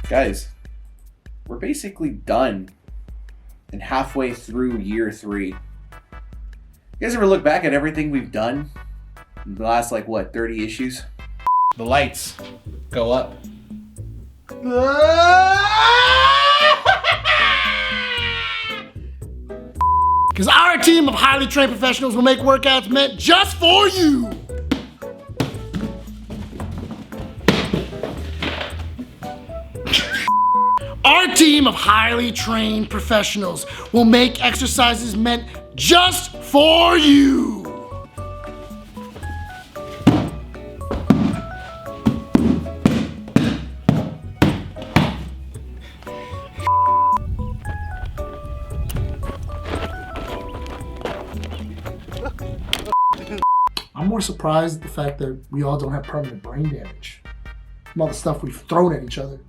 Guys, we're basically done and halfway through year 3. You guys ever look back at everything we've done in the last, 30 issues? The lights go up. Because our team of highly trained professionals will make workouts meant just for you. Our team of highly trained professionals will make exercises meant just for you. I'm more surprised at the fact that we all don't have permanent brain damage from all the stuff we've thrown at each other.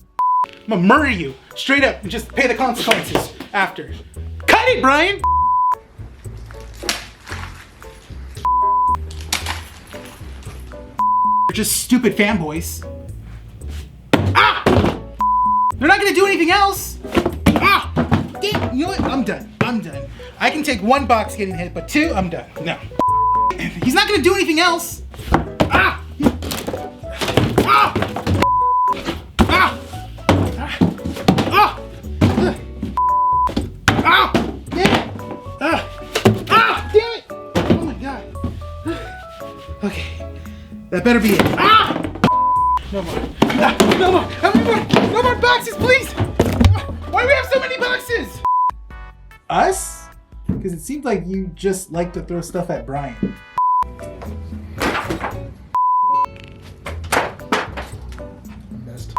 I'm gonna murder you straight up and just pay the consequences after. Cut it, Bryan! You're just stupid fanboys. Ah! They're not gonna do anything else! Ah! Damn, you know what? I'm done. I can take 1 box getting hit, but 2, I'm done. No. He's not gonna do anything else! Ah! Ah! Ah! Ah! Ah! Damn it! Ah! Damn it! Oh my god. Okay. That better be it. Ah! No more. No more! How many more? No more boxes, please! Why do we have so many boxes? Us? Because it seems like you just like to throw stuff at Bryan. Best.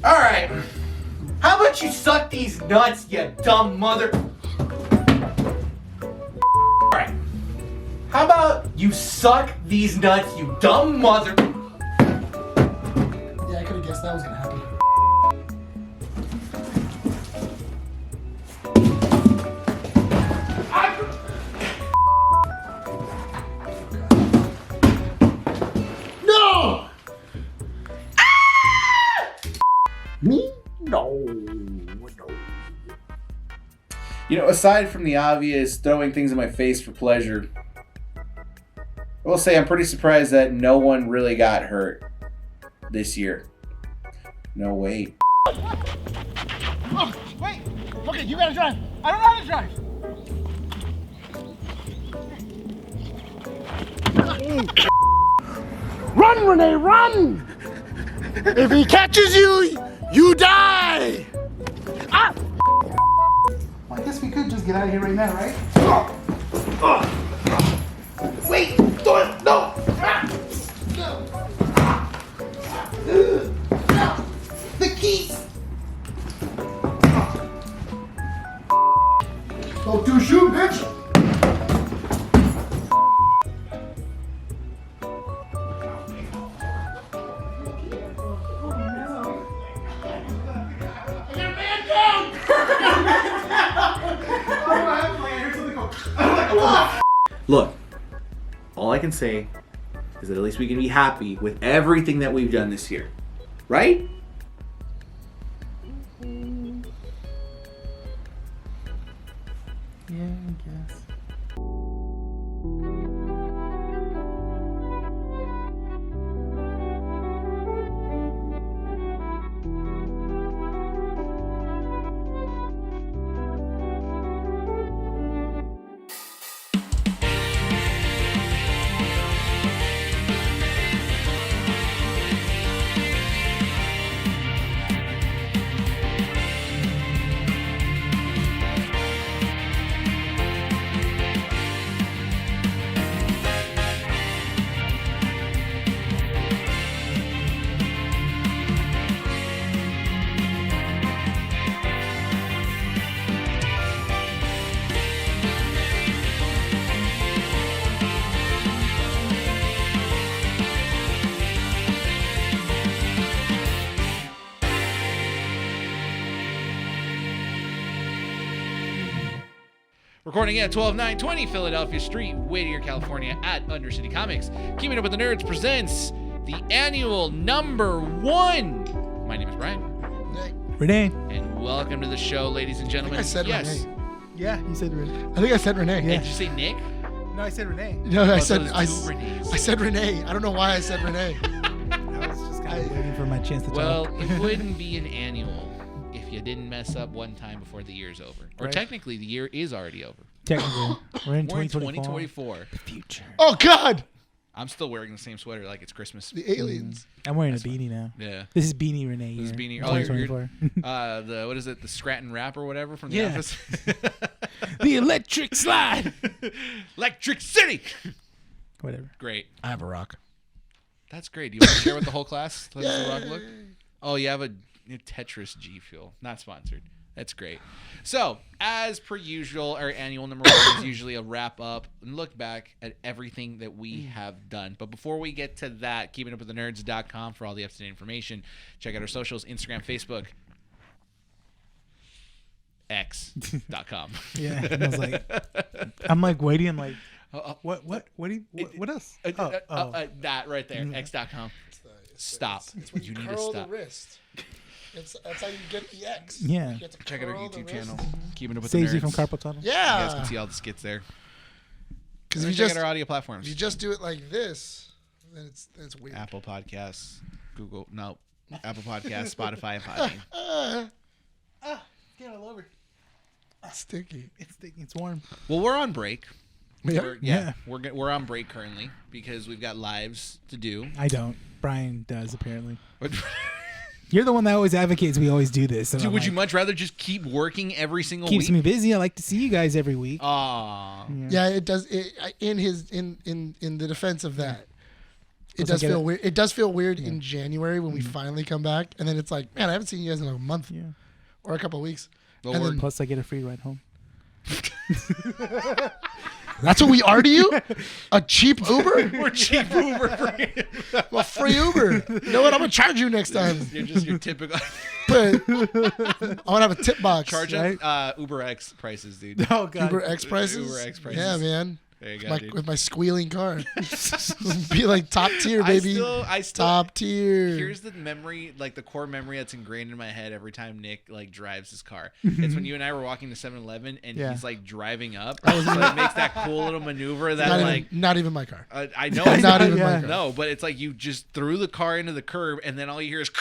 Alright. How about you suck these nuts, you dumb mother... Alright. How about you suck these nuts, you dumb mother... Yeah, I could have guessed that was gonna happen. No! Me? No. You know, aside from the obvious throwing things in my face for pleasure, I will say I'm pretty surprised that no one really got hurt this year. No, wait. Oh, wait. Okay, you gotta drive. I don't know how to drive. Run, Rene, run! If he catches you, you die! Ah! Well, I guess we could just get out of here right now, right? Wait! Don't! No! The keys! Don't do shoot, bitch! Look, all I can say is that at least we can be happy with everything that we've done this year. Right? Yeah, I guess. Recording at 12920 Philadelphia Street, Whittier, California at Undercity Comics. Keeping Up with the Nerds presents the annual number 1. My name is Bryan. Rene. And welcome to the show, ladies and gentlemen. I said yes. Rene. Yeah, you said Rene. I think I said Rene. Yeah. Did you say Nick? No, I said Rene. No, I so said there's I two Renes. said Rene. I don't know why I said Rene. I was just kind of waiting for my chance to Well, talk. it wouldn't be an annual if you didn't mess up one time before the year's over. Or Right. technically, the year is already over. Technically, we're in We're in 2024. 2024. The future. Oh God, I'm still wearing the same sweater like it's Christmas. the aliens. I'm wearing a beanie now. Yeah. This is Beanie Rene. This is year, Beanie- oh, you're- 2024. The what is it? The Scranton Rap or whatever from The Yeah. Office. The electric slide. Electric City. Whatever. Great. I have a rock. That's great. Do you want to share with the whole class? How does the rock look? Oh, you have a new Tetris G Fuel. Not sponsored. That's great. So, as per usual, our annual number 1 is usually a wrap up and look back at everything that we have done. But before we get to that, keepingupwiththenerds.com for all the up-to-date information. Check out our socials, Instagram, Facebook, X.com. Yeah. And I was like, I'm like waiting. I'm like, what else? That right there, X.com. Stop. You need to stop. wrist. That's how you get the X. Yeah. You have to Check out our curl the YouTube wrist. channel, Keeping Up with Saves the you Nerds. from carpal tunnel. You guys Yeah. can see all the skits there. Because And if you check just out our audio platforms. if you just do it like this, then it's weird. Apple Podcasts, Apple Podcasts, Spotify, and Podbean. Get all over. Sticky. It's warm. Well, we're on break. Yeah. Yeah. We're on break currently because we've got lives to do. I don't. Brian does apparently. You're the one that always advocates we always do this. And Dude, I'm would you like, much rather just keep working every single keeps week? me busy. I like to see you guys every week. Aw. Yeah, it does. In the defense of that, it Plus I does get feel it. weird. It does feel weird in January when we finally come back, and then it's like, man, I haven't seen you guys in a month Yeah. or a couple of weeks. Well, And we're- then- Plus I get a free ride home. That's what we are to you? A cheap Uber? We're cheap Uber for you. A free Uber. You know what? I'm gonna charge you next time. You're just your typical But I want to have a tip box. charge Right? Uber X prices, dude. Oh god. Uber X prices. Uber X prices. Yeah, man. There you go, My, dude. with my squealing car. Be like top tier, baby. I still Top tier. Here's the memory, like the core memory that's ingrained in my head every time Nick like drives his car. It's when you and I were walking to 7-Eleven and Yeah. he's like driving up. So it makes that cool little maneuver that not, like not even my car. I know it's Not even yeah. my car. no, but it's like you just threw the car into the curb and then all you hear is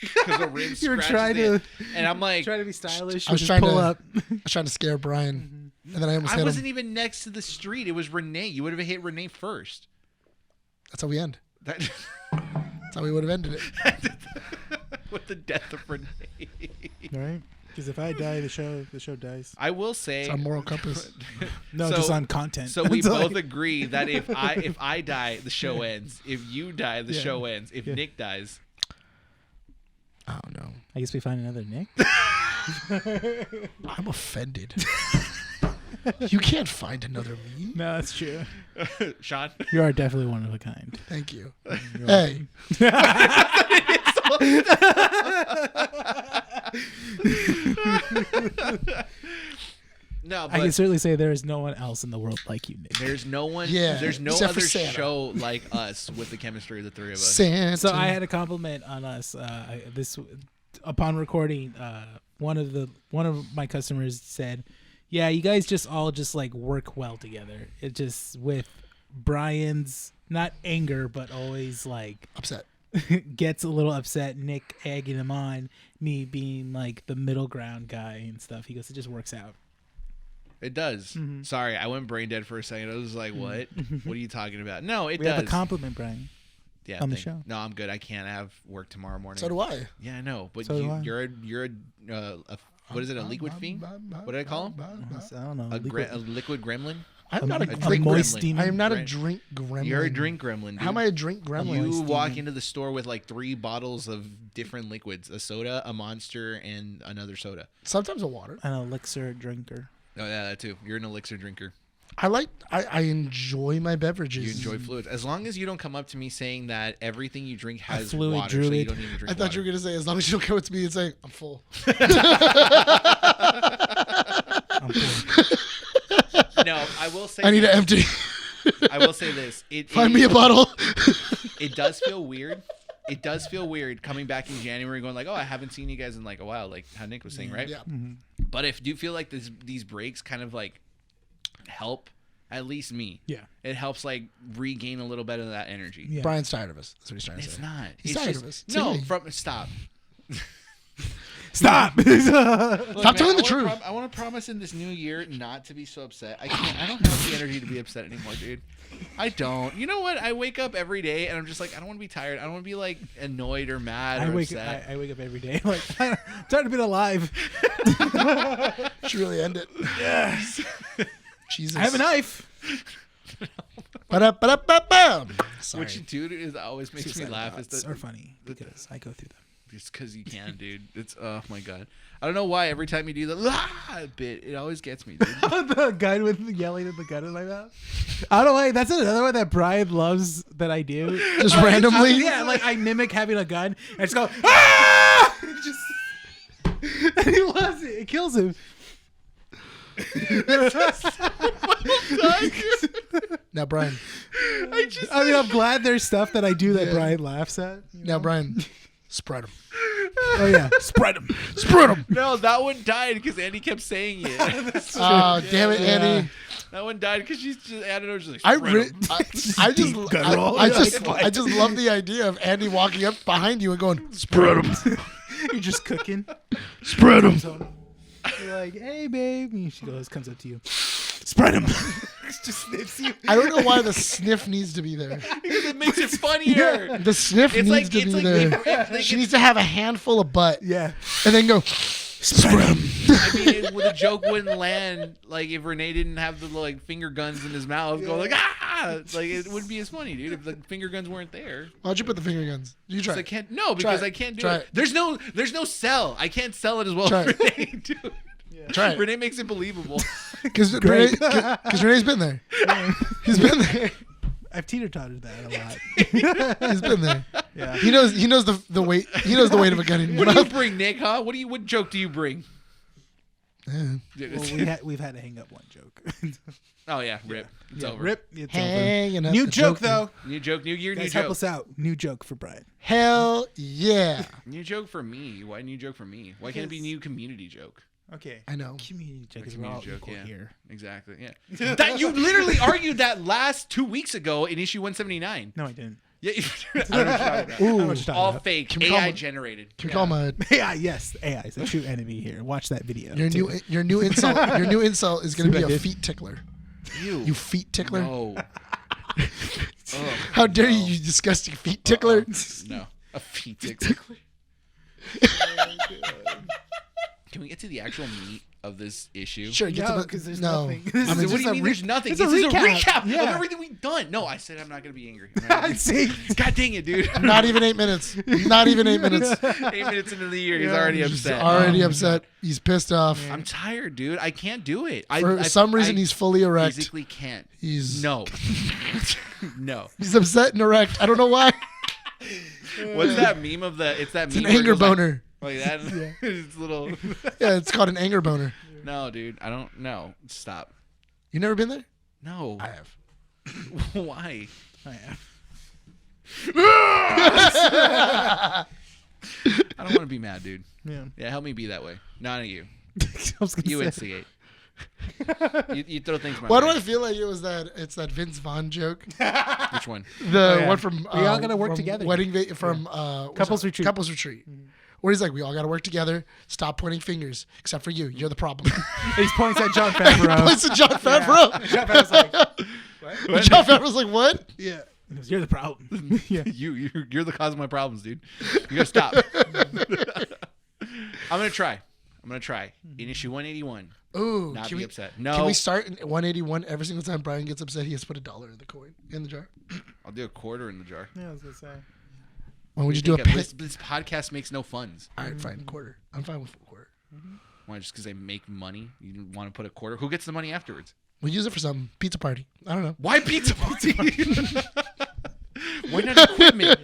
because the rim You were scratches trying it. to And I'm like, try to be stylish. I was just trying pull to- up. I was trying to scare Brian, and then I almost I hit wasn't him. even next to the street. It was Rene. You would have hit Rene first. That's how we end. That, That's how we would have ended it. with the death of Rene. All right. Because if I die, the show dies. I will say, It's our moral compass. No, So- just on content. so we It's both like- agree that if I die, the show ends. If you die, the Yeah. show ends. If Yeah. Nick dies, I don't know. I guess we find another Nick. I'm offended. You can't find another me. No, that's true. Sean. You are definitely one of a kind. Thank you. Hey, No, I can but certainly say there is no one else in the world like you, Nick. there's no one. Yeah, There's no except for other Santa. show like us with the chemistry of the three of us. Santa. So I had a compliment on us. Upon recording, one of my customers said, "Yeah, you guys just all like work well together. It just with Brian's not anger, but always like upset. gets a little upset. Nick egging him on, me being like the middle ground guy and stuff. He goes, it just works out. It does. Sorry, I went brain dead for a second. I was like, "What? What are you talking about?" No, it We does. have a compliment, Brian. Yeah, on the thank- show. No, I'm good. I can't have work tomorrow morning. So do I. Yeah, I know, but So do I. you're a what is it? A liquid fiend? What did I call him? I don't know. A liquid gremlin? I'm not a A drink moist gremlin. demon? I am not a Right. drink gremlin. You're a drink gremlin. Dude. How am I a drink gremlin? You walk into the store with like 3 bottles of different liquids: a soda, a Monster, and another soda. Sometimes a water. An elixir drinker. Oh yeah, that too. You're an elixir drinker. I enjoy my beverages. You enjoy fluids. As long as you don't come up to me saying that everything you drink has fluid water, so you druid. don't need to drink I thought water. you were gonna say as long as you don't come up to me and say I'm full. I'm cool. will say I need to this. empty. I will say this. Find me a bottle. It does feel weird. It does feel weird coming back in January going like, oh, I haven't seen you guys in like a while, like how Nick was saying, right? Yeah. But if do you feel like these breaks kind of like help, at least me. Yeah. It helps like regain a little bit of that energy. Yeah. Brian's tired of us. That's what he's trying to It's say. not. He's It's tired just, of us. No, Today. stop. Stop. Look, Stop telling the I truth. I want to promise in this new year not to be so upset. I don't have the energy to be upset anymore, dude. I don't. You know what? I wake up every day and I'm just like, I don't want to be tired. I don't want to be like annoyed or mad or upset. I wake up every day like I'm tired of being alive. Should really end it. Yes. Jesus. I have a knife. Ba-da-ba-da-ba-bam. Sorry. What you do is always makes me Suicide laugh. Is thoughts that are funny because I go through them. just because you can, dude. It's oh my god. I don't know why every time you do the bit, it always gets me, dude. The gun with yelling at the gun in my mouth. I don't like. That's another one that Bryan loves that I do. Just randomly? Yeah, like I mimic having a gun and just go ah. Just and he loves it. It kills him. Now, Brian. I mean, I'm glad there's stuff that I do that Bryan laughs at. Now, Brian. Spread them. Oh yeah, spread them. Spread them. No, that one died because Andy kept saying it. Oh, damn it, Andy. That one died because she's just I don't know. She's like, I "Spread 'em." just love the idea of Andy walking up behind you and going, spread them. You're just cooking. Spread them. You're like, hey babe, and she comes up to you. Spread them. Just sniffs you. I don't know why the sniff needs to be there. Because it makes it funnier. The sniff It's needs like to it's be like there. She needs to have a handful of butt Yeah. and then go, spread them. I mean, the joke wouldn't land like if Rene didn't have the like finger guns in his mouth going like like it wouldn't be as funny, dude, if the finger guns weren't there. Why'd you put the finger guns? You try. I can't. No, because it. I can't do Try it. it. There's no sell. I can't sell it as well Try as it. Rene, dude. Try it. Renee makes it believable. Because Rene's been there. He's been there. I've teeter-tottered that a lot. He's been there. Yeah. He knows the weight. He knows the weight of a gun in your What do you mouth. bring, Nick? Huh? What joke do you bring? Yeah. Well, we've had to hang up one joke. Oh yeah, rip. It's Yeah, over. Rip. It's Hanging over. up New the joke joke. though. New joke, new year, new Guys, help joke. us out. New joke for Bryan. Hell yeah. New joke for me. Why new joke for me? Why can't it be new community joke? Okay. I know. Community joke A is we're all community joke, equal yeah. here. Exactly. Yeah. That you literally argued that last 2 weeks ago in issue 179. No, I didn't. Yeah. I don't know what you're talking about. I don't know what you're talking All about. fake, Can we call AI him- generated. Can we call him a AI, yes. AI is a true enemy here. Watch that video. too. your new insult? Your new insult is going to See be what I a did? feet tickler. Ew. You feet tickler. No. Ugh, How dare no. you disgusting feet tickler? No. A feet tickler. Can we get to the actual meat of this issue? Sure, get No, to the, because there's no. nothing. I mean, What do just you a mean re- there's nothing? it's a This is a recap. recap of Yeah. everything we've done. No, I said I'm not going to be angry. I'm not gonna be- See? God dang it, dude. Not even 8 minutes. Not even 8 minutes. 8 minutes into the year, he's already He's upset. already upset. He's pissed off. I'm tired, dude. I can't do it. For some reason, he's fully erect. physically can't. He's No. No. He's upset and erect. I don't know why. What's that meme of the? It's that It's meme an where it anger goes like- boner. Like that. It's little. Yeah, it's called an anger boner. No, dude. I don't. No. Stop. You never been there? No. I have. Why? I am. I don't want to be mad, dude. Yeah. Yeah, help me be that way. Not you. I was gonna You say. instigate. You throw things my Why do way. I feel like it was that? It's that Vince Vaughn joke. Which one? The yeah. one from We all gotta work from together. from Couples retreat. Couples retreat. Where he's like, we all got to work together. Stop pointing fingers, except for you. You're the problem. He points at John Favreau. Points to John Favreau. John Favreau's like, John Favreau's like, what? yeah. He goes, you're the problem. Yeah. You're the cause of my problems, dude. You gotta stop. I'm gonna try. In issue 181. Ooh, Not can be we, upset. No. Can we start in 181 every single time Brian gets upset? He has to put $1 in the coin in the jar. I'll do a quarter in the jar. Yeah, I was gonna say. Why would you do a This, pit? this podcast makes no funds. All right, fine, quarter. I'm fine with a quarter. Why? Just because I make money? You want to put a quarter? Who gets the money afterwards? We'll use it for some pizza party. I don't know. Why pizza party? Why not equipment?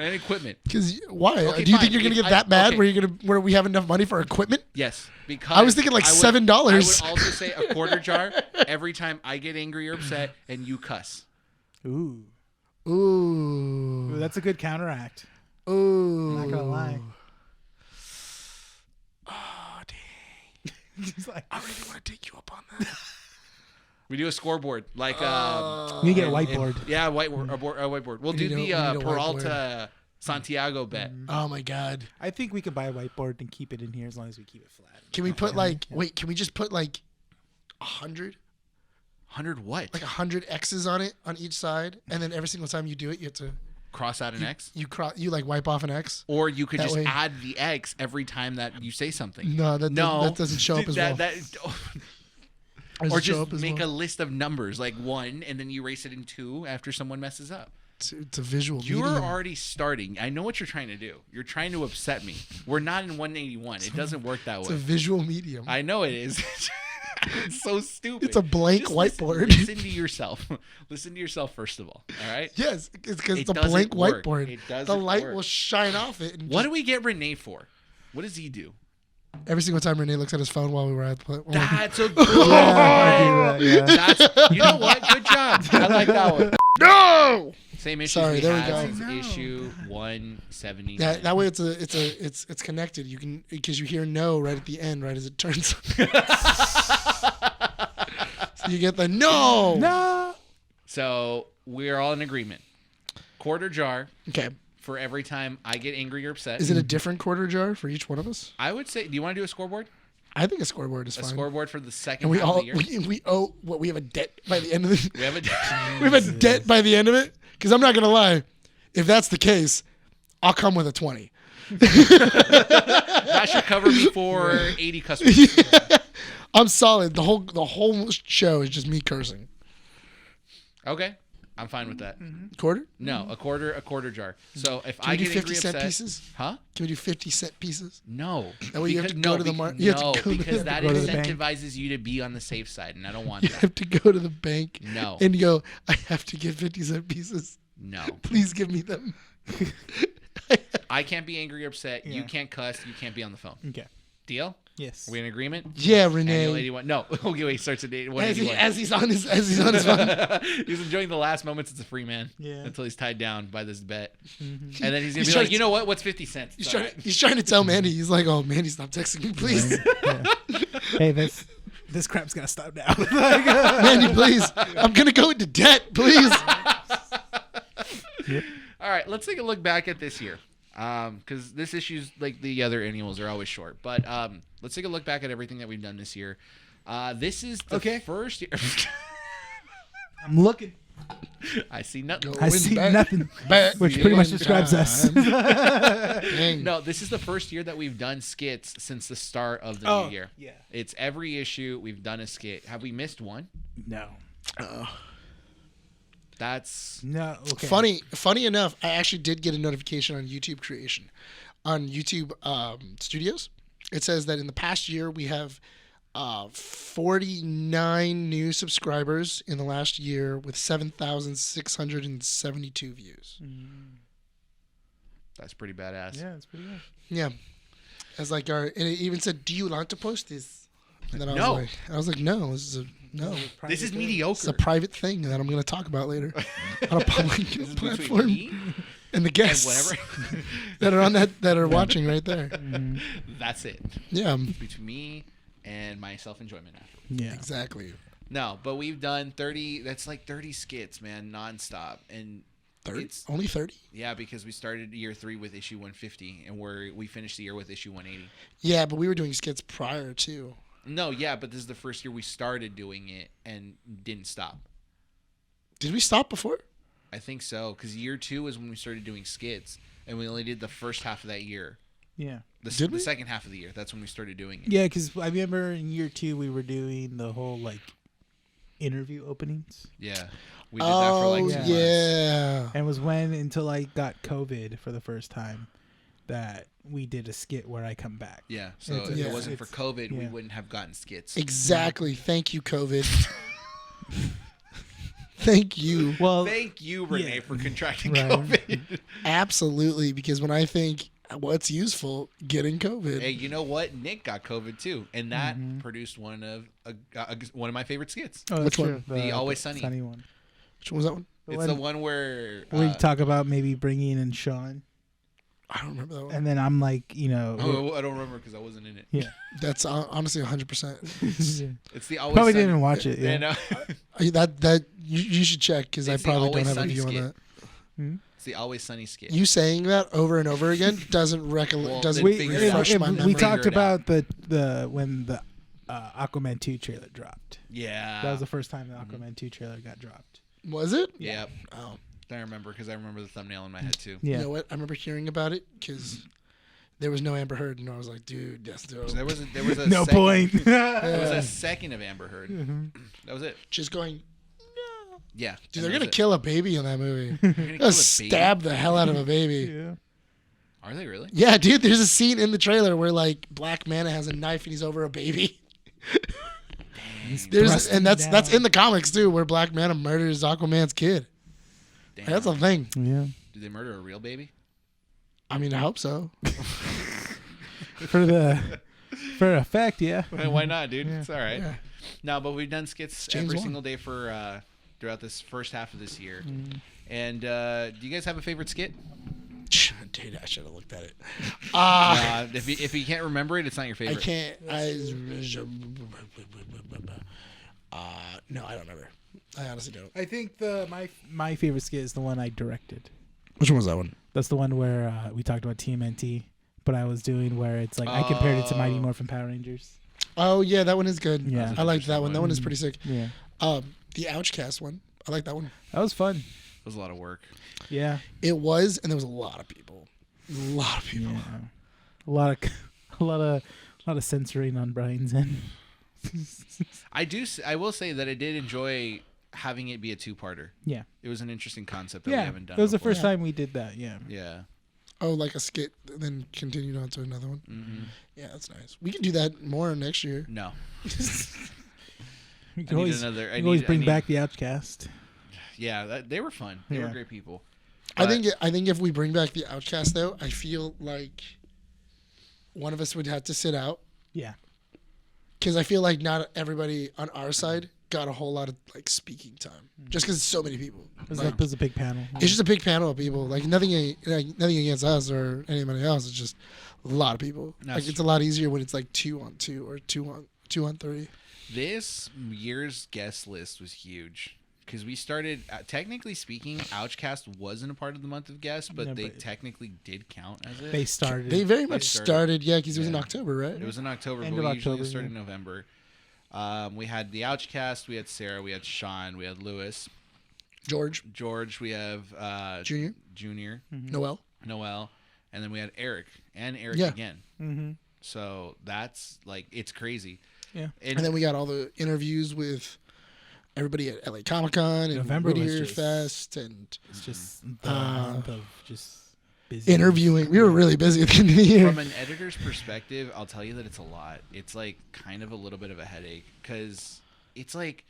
And equipment. Because why? Okay, Do you fine. think you're gonna If get that mad okay. where we have enough money for equipment? Yes, because I was thinking like $7. I would also say a quarter jar every time I get angry or upset and you cuss. Ooh. Ooh. Ooh, that's a good counteract. Ooh. I'm not gonna lie. Oh dang. He's like, I really want to take you up on that. We do a scoreboard, like you get a whiteboard. yeah, whiteboard. A whiteboard. We'll do We need the a Peralta Santiago bet. Oh my god. I think we could buy a whiteboard and keep it in here as long as we keep it flat. Can we put like wait, can we just put like 100? 100 what? Like 100 X's on it on each side, and then every single time you do it, you have to Cross out an X? you like wipe off an X. Or you could That just way- add the X every time that you say something. No, that doesn't show up as well. Or Doesn't show just up as make well. a list of numbers, like 1, and then you erase it in 2 after someone messes up. It's a visual You're medium. already starting. I know what you're trying to do. You're trying to upset me. We're not in 181. It doesn't work that It's way. a visual medium. I know it is. It's so stupid. It's a blank Just whiteboard. Listen to yourself. Listen to yourself first of all. All right. Yes, it's because It it's a doesn't blank work. whiteboard. It doesn't the light work. will shine off it. And What just- do we get Rene for? What does he do? every single time Rene looks at his phone while we were at the That's a good Yeah, yeah. That's, you know what? Good job. I like that one. No. Same issue Sorry, we there we have go. since issue 179. That way it's connected. You can because you hear no right at the end, right as it turns. So you get the no. No. So we're all in agreement. Quarter jar Okay. for every time I get angry or upset. Is it a different quarter jar for each one of us? I would say, do you want to do a scoreboard? I think a scoreboard is A fine. scoreboard for the second And we half all of the year? we owe what we have a debt by the end of the We have a we have a debt by the end of it. Because I'm not gonna lie, if that's the case, I'll come with a 20. that should cover me for 80 customers. I'm solid. The whole show is just me cursing. Okay, I'm fine with that. Quarter? No, a quarter jar. So if Can I we do get angry 50-cent upset, pieces? huh? Can we do 50-cent pieces? No. That way you have to Because- go to the bec- mar- you have to No, go to the- because that go to the bank. incentivizes you to be on the safe side, and I don't want You that. have to go to the bank No. and go, I have to get 50-cent pieces. No. Please give me them. I can't be angry or upset. You Yeah. can't cuss. You can't be on the phone. Okay. Deal? Yes. Are we in agreement? Yeah, Annual Renee. 81. No. Okay, wait. Starts at As, 181. he's on his phone. He's enjoying the last moments as a free man. Yeah. Until he's tied down by this bet. And then he's going He's to be trying like, to- you know what? What's 50 cents? He's It's all trying, right. he's trying to tell Mandy. He's like, oh, Mandy, stop texting me, please. Hey, this crap's gotta stop now. Mandy, please. I'm going to go into debt, please. All right, let's take a look back at this year. Because this issue's like the other annuals are always short. But let's take a look back at everything that we've done this year. This is the Okay. first year. I'm looking. I see nothing. I see nothing. Back Which pretty much in describes us. time. Dang. No, this is the first year that we've done skits since the start of the Oh, new year. yeah. It's every issue we've done a skit. Have we missed one? No. That's No. Okay. Funny enough, I actually did get a notification on YouTube creation, on YouTube Studios. It says that in the past year we have 49 new subscribers in the last year with 7,672 views. that's pretty badass. Yeah, it's pretty good. Yeah, as like and it even said, "Do you want to post this?" And then No. I was like, "No, this is no." This is It's a mediocre. private thing that I'm going to talk about later on a public This is platform. between me And the and guests whatever. that are on that are watching right there. That's it. Yeah, Between me and my self-enjoyment after. Yeah. exactly. No, but we've done 30. That's like 30 skits, man, nonstop. And 30? it's Only 30? yeah, because we started year 3 with issue 150, and we finished the year with issue 180. Yeah, but we were doing skits prior too. No, yeah, but this is the first year we started doing it and didn't stop. Did we stop before? I think so, because year 2 is when we started doing skits, and we only did the first half of that year. Yeah. Did we? The second half of the year, that's when we started doing it. Yeah, because I remember in year 2 we were doing the whole like interview openings, Yeah. We did that for like 2 months. yeah. and it was when until I got COVID for the first time that we did a skit where I come back. Yeah, so It's- if yeah. it wasn't for COVID, we yeah. wouldn't have gotten skits. Exactly. Thank you, COVID. Thank you. Well, Thank you, Rene, yeah. for contracting Right. COVID. Absolutely, because when I think what's useful, getting COVID. Hey, you know what? Nick got COVID too, and that produced one of my favorite skits. oh, that's Which one? true. The Always Sunny. one. Which one was that one? It's the one where We talk about maybe bringing in Sean, I don't remember that one. and then I'm like, you know, oh, I don't remember because I wasn't in it. yeah. That's honestly 100%. It's the Always Probably Sunny. didn't even watch it. Yeah. Yeah, no. That you should check because I It's the probably don't Always have a Sunny view on skit. that. It's the Always Sunny skit. You saying that over and over again doesn't Well, doesn't then We, figure it out. refresh my memory. we talked Figure it out. about the when the Aquaman 2 trailer dropped. Yeah. That was the first time the Aquaman 2 trailer got dropped. Was it? Yep. Oh, I remember because I remember the thumbnail in my head too. Yeah. you know what? I remember hearing about it because there was no Amber Heard, and I was like, dude, that's dope. There was a No second, point. There was a second of Amber Heard. That was it. Just going, Yeah. dude, and they're that gonna was kill a baby in that movie. it. They're gonna kill a Stab the hell out of a baby. yeah. Are they really? Yeah, dude, there's a scene in the trailer where like Black Manta has a knife and he's over a baby. And that's in the comics too, where Black Manta murders Aquaman's kid. Damn. That's a thing. Yeah. Did they murder a real baby? I mean, I hope so. For effect, yeah. Why not, dude? It's all right. Yeah. No, but we've done skits James every Wan. single day for throughout this first half of this year. And do you guys have a favorite skit? Dude, I should have looked at it. If you can't remember it, it's not your I favorite. can't. No, I don't remember. I honestly don't. I think my favorite skit is the one I directed. Which one was that one? That's the one where we talked about TMNT, but I was doing where it's like I compared it to Mighty Morphin Power Rangers. Oh yeah, that one is good. Yeah. I liked that one. That one is pretty sick. Yeah. The Ouchcast one. I like that one. That was fun. It was a lot of work. Yeah. It was, and there was a lot of people. A lot of people. Yeah. A lot of censoring on Bryan's end. I will say that I did enjoy having it be a two-parter. Yeah. It was an interesting concept that we Yeah. haven't done It was the before. first time we did that. Yeah. Yeah. Oh, like a skit, then continued on to another one. Mm-hmm. Yeah, that's nice. We can do that more next year. No. We I can need always, another. we can always bring back the Outcast. Yeah, they were fun. They were Yeah. great people. I But- think if we bring back the Outcast though, I feel like one of us would have to sit out Yeah. because I feel like not everybody on our side got a whole lot of like speaking time just because it's so many people. Like, There's a big panel. it's just a big panel of people. Like nothing against us or anybody else. It's just a lot of people. That's Like it's a lot easier when it's like 2-on-2 or 2-on-3. This year's guest list was huge because we started. Technically speaking, Ouchcast wasn't a part of the month of guests, but No, they but- technically did count as it. They started. They very much started. started, yeah, because it was in Yeah. October, right? It was in October, End but of we usually October, started yeah. in November. We had the Ouchcast, we had Sarah, we had Sean, we had Lewis, George, we have Junior, Junior, Noel. Noel, and then we had Eric and Eric Yeah. again. Mm-hmm. So that's like it's crazy. Yeah. And then we got all the interviews with everybody at LA Comic Con and November was Whittier just- Fest and It's just the month of just busy. interviewing. We were really busy at the end of the year. From an editor's perspective, I'll tell you that it's a lot. It's like kind of a little bit of a headache because it's like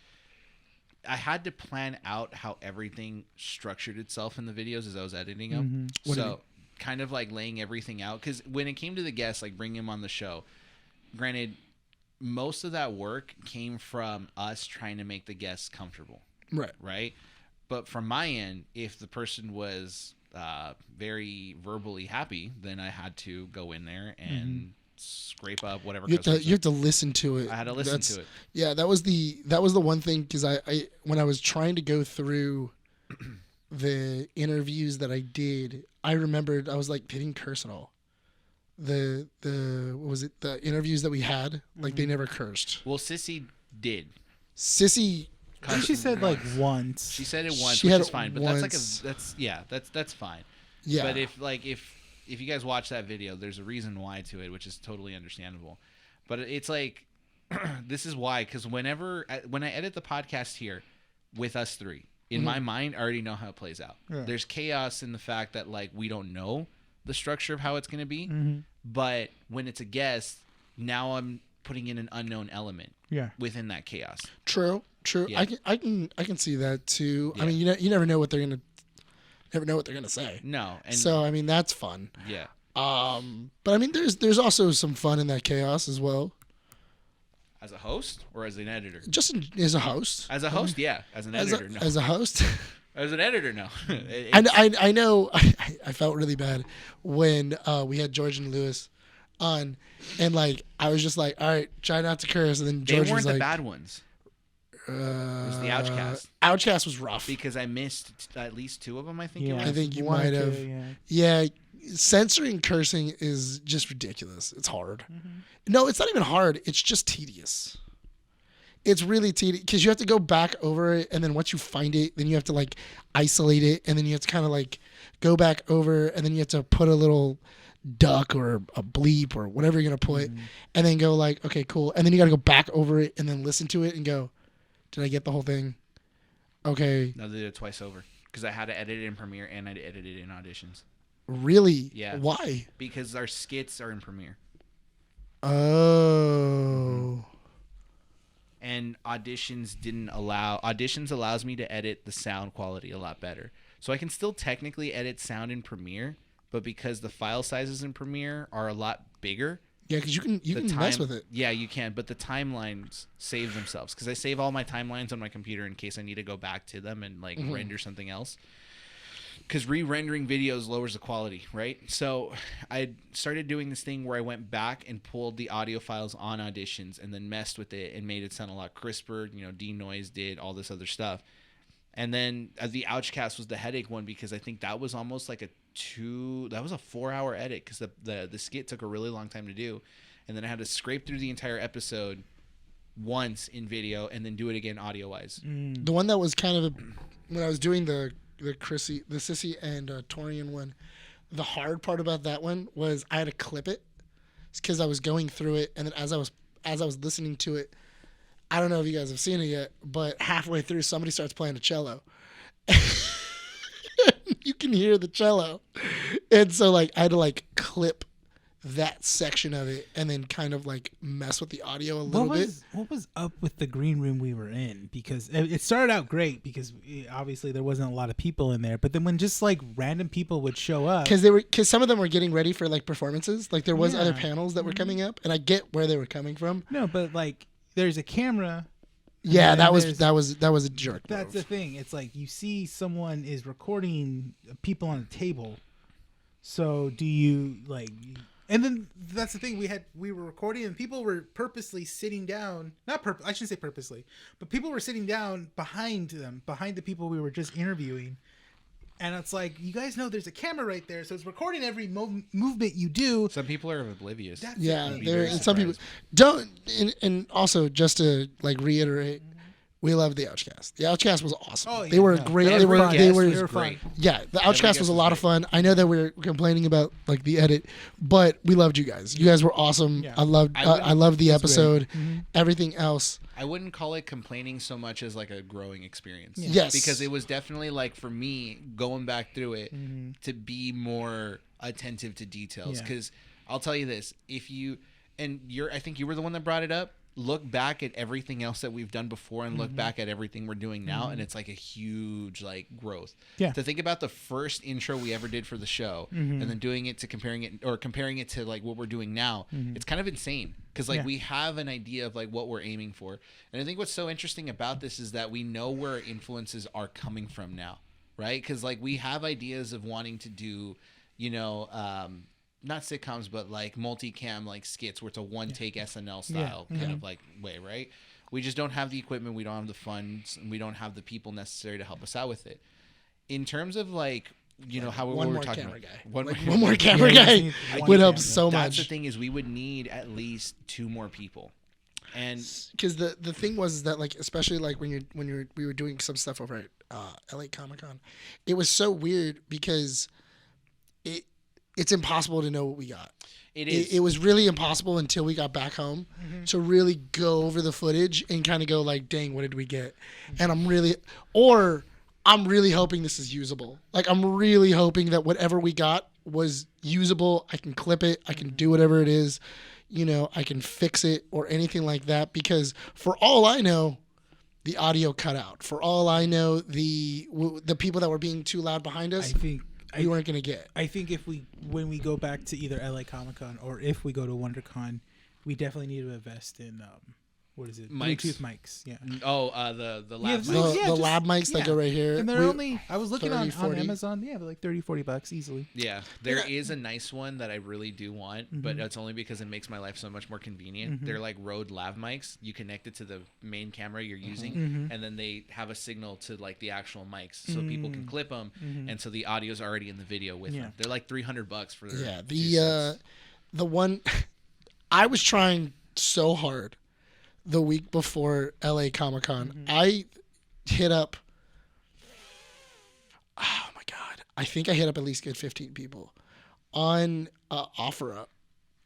I had to plan out how everything structured itself in the videos as I was editing them. What do you So kind of like laying everything out because when it came to the guests, like bringing them on the show, granted, most of that work came from us trying to make the guests comfortable, Right. right? But from my end, if the person was very verbally happy, then I had to go in there and scrape up whatever. You customers- have to listen to it. I had to listen to it. Yeah, that was the one thing because I when I was trying to go through the interviews that I did, I remembered I was like hitting curse and all. The what was it? The interviews that we had, like they never cursed. Well, Sissy did. Sissy, I think she said like once. She said it once, She which had is it fine. But once. that's fine. yeah. But if you guys watch that video, there's a reason why to it, which is totally understandable. But it's like this is why, because when I edit the podcast here with us three, in my mind, I already know how it plays out. Yeah. There's chaos in the fact that like we don't know the structure of how it's going to be. But when it's a guest, now I'm putting in an unknown element Yeah. within that chaos. True. True. Yeah. I can see that too. Yeah. I mean, you never know what they're gonna say. No. And So I mean, that's fun. yeah. But I mean, there's also some fun in that chaos as well. As a host or as an editor? Just as a host. As a host, yeah. As an editor, no. As a host. As an editor, no. I know I felt really bad when we had George and Lewis on, and like I was just like, all right, try not to curse, and then They George weren't was the like, bad ones. It was the Ouchcast. Ouchcast was rough. Because I missed at least 2 of them, I think Yeah. it was. I think you One or might two, have. yeah. Yeah, censoring cursing is just ridiculous. It's hard. No, it's not even hard. It's just tedious. It's really tedious because you have to go back over it, and then once you find it, then you have to like isolate it, and then you have to kind of like go back over, and then you have to put a little duck or a bleep or whatever you're gonna put, and then go like, okay, cool, and then you got to go back over it and then listen to it and go, did I get the whole thing? Okay, No, they did it twice over. Because I had to edit it in Premiere and I edited it in Auditions. really? Yeah. Why? Because our skits are in Premiere. Oh. And Auditions allows me to edit the sound quality a lot better. So I can still technically edit sound in Premiere, but because the file sizes in Premiere are a lot bigger, Yeah, because you can mess with it. Yeah, you can, but the timelines save themselves because I save all my timelines on my computer in case I need to go back to them and like render something else. Because re-rendering videos lowers the quality, right? So I started doing this thing where I went back and pulled the audio files on Auditions and then messed with it and made it sound a lot crisper. You know, denoised it, all this other stuff. And then the Ouchcast was the headache one because I think that was almost like a 4-hour edit because the skit took a really long time to do. And then I had to scrape through the entire episode once in video and then do it again audio-wise. The one that was kind of when I was doing the Sissy and Torian one, the hard part about that one was I had to clip it because I was going through it, and then as I was listening to it, I don't know if you guys have seen it yet, but halfway through somebody starts playing a cello. You can hear the cello, and so like I had to like clip that section of it and then kind of like mess with the audio a little bit. What was up with the green room we were in? Because it started out great because obviously there wasn't a lot of people in there, but then when just like random people would show up, because some of them were getting ready for like performances, like there was Yeah. other panels that were coming up, and I get where they were coming from. no, but like there's a camera. Yeah, and that was there's- a jerk. That's the move. thing. It's like you see someone is recording people on a table. So do you like? And then that's the thing. We were recording and people were purposely sitting down. I shouldn't say purposely, but people were sitting down behind them, behind the people we were just interviewing. And it's like, you guys know there's a camera right there, so it's recording every movement you do. Some people are oblivious. That's Yeah, it. there and some people don't. And also just to like reiterate, we love the Ouchcast. The Ouchcast was awesome. Oh, yeah, they were no. great. Every They were guest they was were great. Yeah, the Every Ouchcast guest was a was lot of great. fun. I know that we're complaining about like the edit, but we loved you guys. You guys were awesome. Yeah. I loved the episode. Everything else. I wouldn't call it complaining so much as like a growing experience. Yes. Because it was definitely like for me going back through it to be more attentive to details. Yeah. Because I'll tell you this, I think you were the one that brought it up. Look back at everything else that we've done before and look back at everything we're doing now, and it's like a huge like growth. Yeah. To think about the first intro we ever did for the show, and then doing it to comparing it to like what we're doing now, it's kind of insane because like Yeah. we have an idea of like what we're aiming for, and I think what's so interesting about this is that we know where our influences are coming from now, right? Because like we have ideas of wanting to do, not sitcoms, but like multicam, like skits where it's a one take SNL style kind of like way, right? We just don't have the equipment, we don't have the funds, and we don't have the people necessary to help us out with it. In terms of like, how One we more were talking camera about, guy. One more camera Yeah, guy you just need one would help camera. so that's the much. thing is we would need at least 2 more people. And Because the thing was that like especially like when we were doing some stuff over at LA Comic Con, it was so weird because it's impossible to know what we got. it is. It was really impossible until we got back home to really go over the footage and kind of go like, dang, what did we get? And I'm really hoping this is usable. Like I'm really hoping that whatever we got was usable. I can clip it. I can do whatever it is. I can fix it or anything like that because for all I know, the audio cut out. For all I know, the people that were being too loud behind us, we weren't gonna get. I think when we go back to either LA Comic Con or if we go to WonderCon, we definitely need to invest in what is it? Mics? Bluetooth mics. Yeah. Oh, the lab Yeah, mics. The lab mics that go right here. And they're only, I was looking 30, on 40. Amazon. Yeah, they're like $30-$40 easily. Yeah, there is a nice one that I really do want, but it's only because it makes my life so much more convenient. They're like Rode lav mics. You connect it to the main camera you're using, and then they have a signal to like the actual mics, so people can clip them, and so the audio's already in the video with them. They're like $300 for their The one I was trying so hard the week before LA Comic Con. I hit up, oh my God, I think I hit up at least good 15 people on OfferUp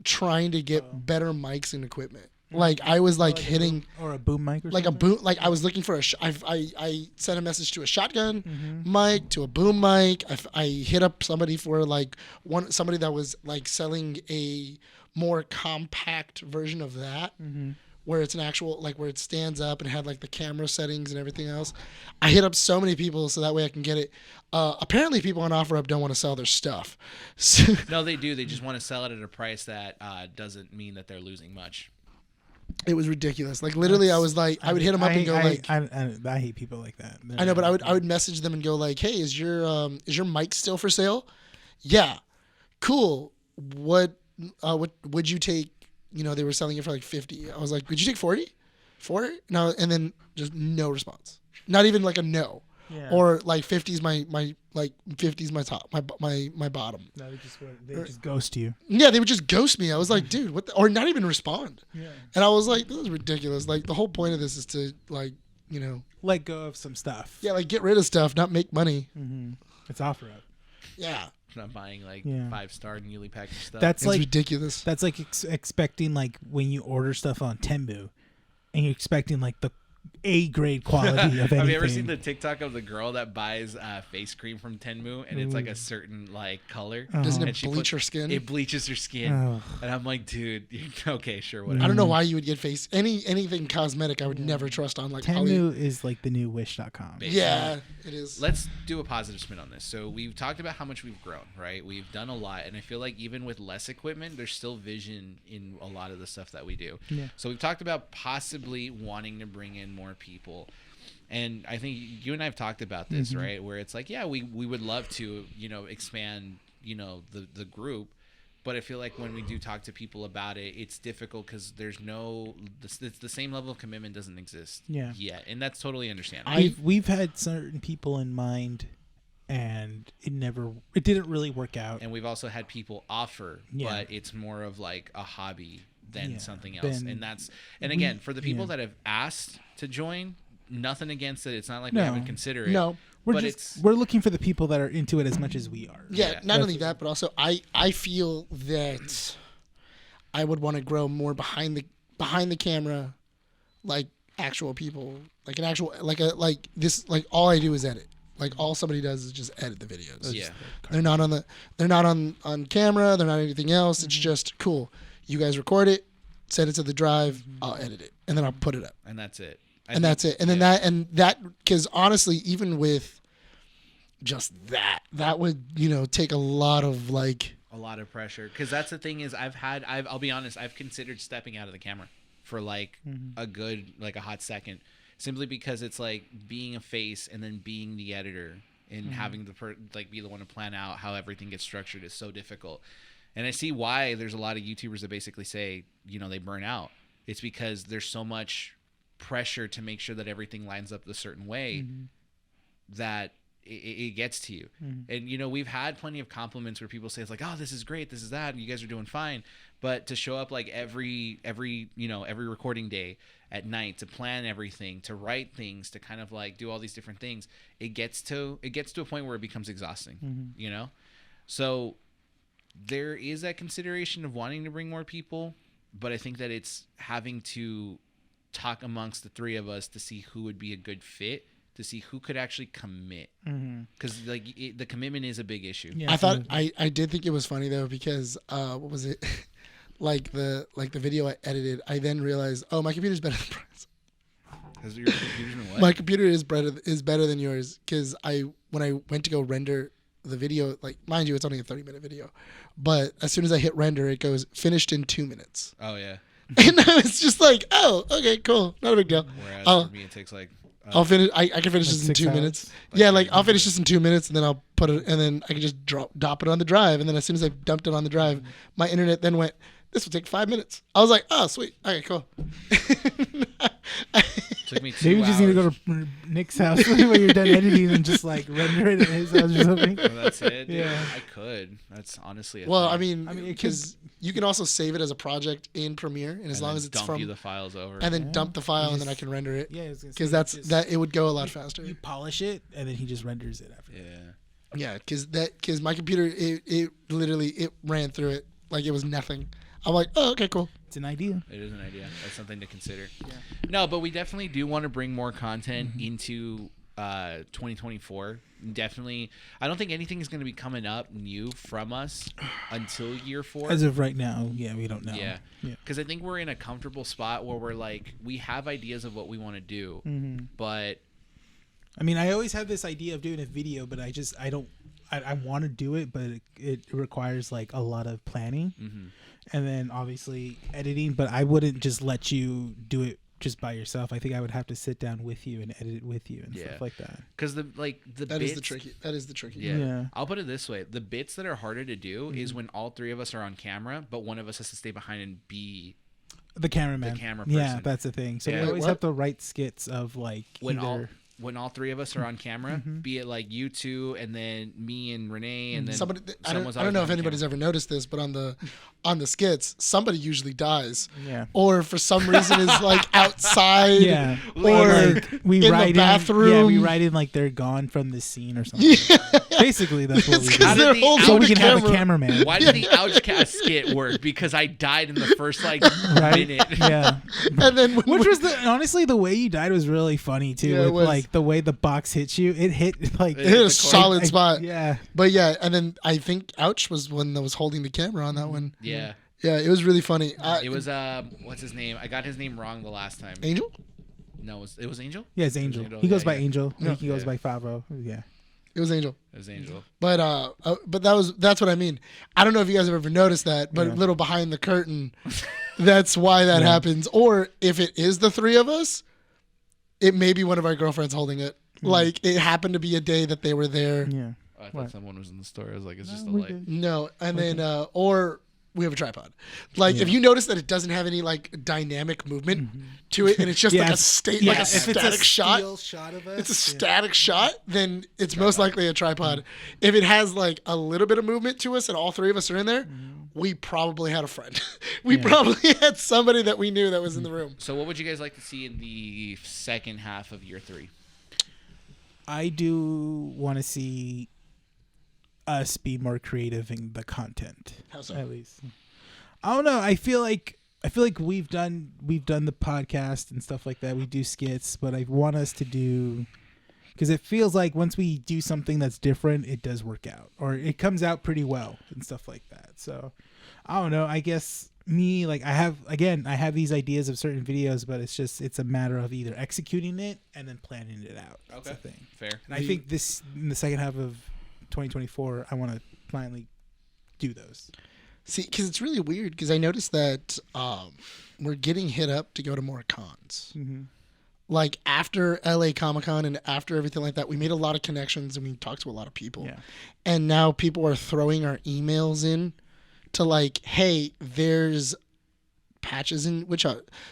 trying to get better mics and equipment. Like I was like hitting or a boom mic or like something? a boom, like I was looking for I sent a message to a shotgun mic, to a boom mic. I hit up somebody for like somebody that was like selling a more compact version of that, where it's an actual, like where it stands up and had like the camera settings and everything else. I hit up so many people so that way I can get it. Apparently people on OfferUp don't want to sell their stuff. So, No, they do. They just want to sell it at a price that doesn't mean that they're losing much. it was ridiculous. Like literally, I was like, I would hit them up and go like, I hate people like that. I know, but I would message them and go like, hey, is your mic still for sale? Yeah, cool. What would you take? You know, they were selling it for like 50. I was like, would you take 40 for it? No, and then just no response. Not even like a no. Yeah. Or like 50's my like 50's my top, my bottom. No, they just ghost you. Yeah, they would just ghost me. I was like, dude, what? Or not even respond. Yeah. And I was like, this is ridiculous. Like the whole point of this is to like, you know, Let go of some stuff. yeah, like get rid of stuff, not make money. It's OfferUp. Yeah, Not buying like 5-star newly packaged stuff. That's it's like ridiculous. That's like expecting like when you order stuff on Temu, and you're expecting like the A-grade quality of anything. Have you ever seen the TikTok of the girl that buys face cream from Tenmu and it's like a certain like color? Doesn't And it she bleach her skin? It bleaches her skin, and I'm like, dude, okay, sure, whatever. I don't know why you would get anything cosmetic. I would never trust on like Temu is like the new Wish.com. Yeah, it is. Let's do a positive spin on this. So we've talked about how much we've grown, right? We've done a lot, and I feel like even with less equipment, there's still vision in a lot of the stuff that we do. Yeah. So we've talked about possibly wanting to bring in more people. And I think you and I have talked about this, right? Where it's like, yeah, we would love to, expand, the group. But I feel like when we do talk to people about it, it's difficult because there's the same level of commitment doesn't exist yet. And that's totally understandable. We've had certain people in mind, and it didn't really work out. And we've also had people offer, but it's more of like a hobby than something else. And again, for the people that have asked to join, nothing against it. It's not like we haven't considered it. No. We're looking for the people that are into it as much as we are. Yeah, not only that, but also I feel that I would want to grow more behind the camera, like actual people, like an actual like all I do is edit. Like all somebody does is just edit the videos. Yeah. They're not on camera, they're not anything else. It's just cool. You guys record it, send it to the drive, I'll edit it, and then I'll put it up. And that's it. That's it. And then that because honestly, even with just that would, take a lot of pressure. Because that's the thing is I'll be honest, I've considered stepping out of the camera for like a good, like a hot second, simply because it's like being a face and then being the editor and having to be the one to plan out how everything gets structured is so difficult. And I see why there's a lot of YouTubers that basically say, they burn out. It's because there's so much pressure to make sure that everything lines up a certain way that it gets to you. And we've had plenty of compliments where people say it's like, oh, this is great, this is that, you guys are doing fine. But to show up like every recording day at night, to plan everything, to write things, to kind of like do all these different things, it gets to a point where it becomes exhausting. So there is that consideration of wanting to bring more people, but I think that it's having to talk amongst the three of us to see who would be a good fit, to see who could actually commit, because the commitment is a big issue. I thought I did think it was funny though, because what was it like the video I edited, I then realized, oh, my computer's better than Brian's. Has your computer's been what? My computer is better than yours because when I went to go render the video, like mind you, it's only a 30-minute video, but as soon as I hit render, it goes finished in 2 minutes. Oh yeah. And I was just like, oh, okay, cool, not a big deal. Whereas for me, it takes like. I'll finish. I can finish this in 2 minutes. Yeah, like I'll finish this in 2 minutes, and then I'll put it, and then I can just drop it on the drive, and then as soon as I dumped it on the drive, my internet then went. This will take 5 minutes. I was like, oh, sweet. Okay, cool. Took me 2 Maybe you just need to hours. go to Nick's house when you're done editing and just like render it at his house or something. Well, that's it. Dude. Yeah. I could. That's honestly. Well, thing. I mean, it because you can also save it as a project in Premiere, and as And long then as it's dump from, you the files over. and then Yeah. dump the file, You and then I just- can render it. Yeah, I was gonna Because say, that it would go a lot faster. You polish it and then he just renders it after. Yeah. Yeah, because my computer it literally ran through it like it was nothing. I'm like, oh, okay, cool. It's an idea. It is an idea. That's something to consider. Yeah. No, but we definitely do want to bring more content into 2024. Definitely. I don't think anything is going to be coming up new from us until year 4. As of right now, yeah, we don't know. Yeah. Because I think we're in a comfortable spot where we're like, we have ideas of what we want to do, but I mean, I always have this idea of doing a video, but I want to do it, but it requires like a lot of planning. And then obviously editing, but I wouldn't just let you do it just by yourself. I think I would have to sit down with you and edit it with you and stuff like that. because the That bits, is the tricky. That is the tricky. Yeah. I'll put it this way: the bits that are harder to do is when all 3 of us are on camera, but one of us has to stay behind and be The cameraman. The camera Yeah, person. that's the thing. So Yeah. we Wait, always what? have to write skits of like when all 3 of us are on camera, be it like you two and then me and Rene and then Somebody, I someone's don't know always if on anybody's ever noticed this, but on the skits, somebody usually dies. Yeah. Or for some reason is like outside. Yeah. Or we in write the bathroom. Yeah, we write in like they're gone from the scene or something. Basically, that's what we It's do. How because did they're the holding So the we can have a camera. cameraman. Why did the Outcast skit work? Because I died in the first like Right? minute. Yeah. And then Which was honestly the way you died was really funny too. Yeah, it with was. like the way the box hits you, it hit like it hit a the solid spot. Yeah. But yeah, and then I think Ouch was one that was holding the camera on that one. Yeah. Yeah, it was really funny. It was what's his name? I got his name wrong the last time. Angel? No, it was Angel? Yeah, it's Angel. Angel, He goes yeah, by yeah. Angel. Yeah. He goes Yeah. by Favo. Yeah. It was Angel. It was Angel. But that's what I mean. I don't know if you guys have ever noticed that, but Yeah. a little behind the curtain, that's why that happens. Or if it is the 3 of us, it may be one of our girlfriends holding it. Like it happened to be a day that they were there. Yeah. Oh, I thought What? someone was in the store. I was like, it's just a we light. good. No, and then or we have a tripod. Like if you notice that it doesn't have any like dynamic movement to it, and it's just like a like a static shot. of It's a static shot, then it's most likely a tripod. If it has like a little bit of movement to us and all 3 of us are in there, we probably had a friend. We probably had somebody that we knew that was in the room. So what would you guys like to see in the second half of year 3? I do want to see us be more creative in the content. How so? At least. I don't know. I feel like we've done the podcast and stuff like that. We do skits, but I want us to do, because it feels like once we do something that's different, it does work out, or it comes out pretty well and stuff like that. So I don't know. I guess me, like I have these ideas of certain videos, but it's a matter of either executing it and then planning it out. That's the thing. Fair. And I think this in the second half of 2024, I want to finally do those. See, because it's really weird. Because I noticed that we're getting hit up to go to more cons. Like after LA Comic-Con and after everything like that, we made a lot of connections and we talked to a lot of people. Yeah. And now people are throwing our emails in to like, hey, there's patches and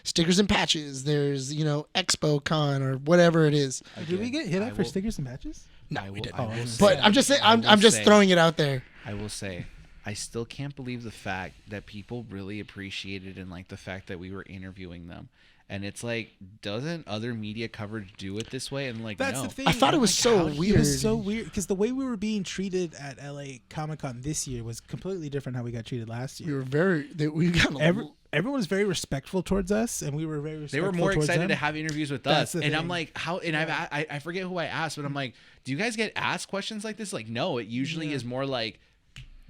stickers and patches. There's Expo Con or whatever it is. Did we get hit up for stickers and patches? No, I we will- didn't. I will But say- I'm just saying. I I'm will just say- throwing it out there. I will say, I still can't believe the fact that people really appreciated and like the fact that we were interviewing them. And it's like, doesn't other media coverage do it this way? And like, That's no. the thing. I thought it I'm was so It weird. was so weird because the way we were being treated at LA Comic-Con this year was completely different how we got treated last We year. were we got Everyone was very respectful towards us, and we were very They respectful were more towards excited them. to have interviews with That's us. the And I'm thing. like, how? And I forget who I asked, but I'm like, do you guys get asked questions like this? Like, no, it usually is more like,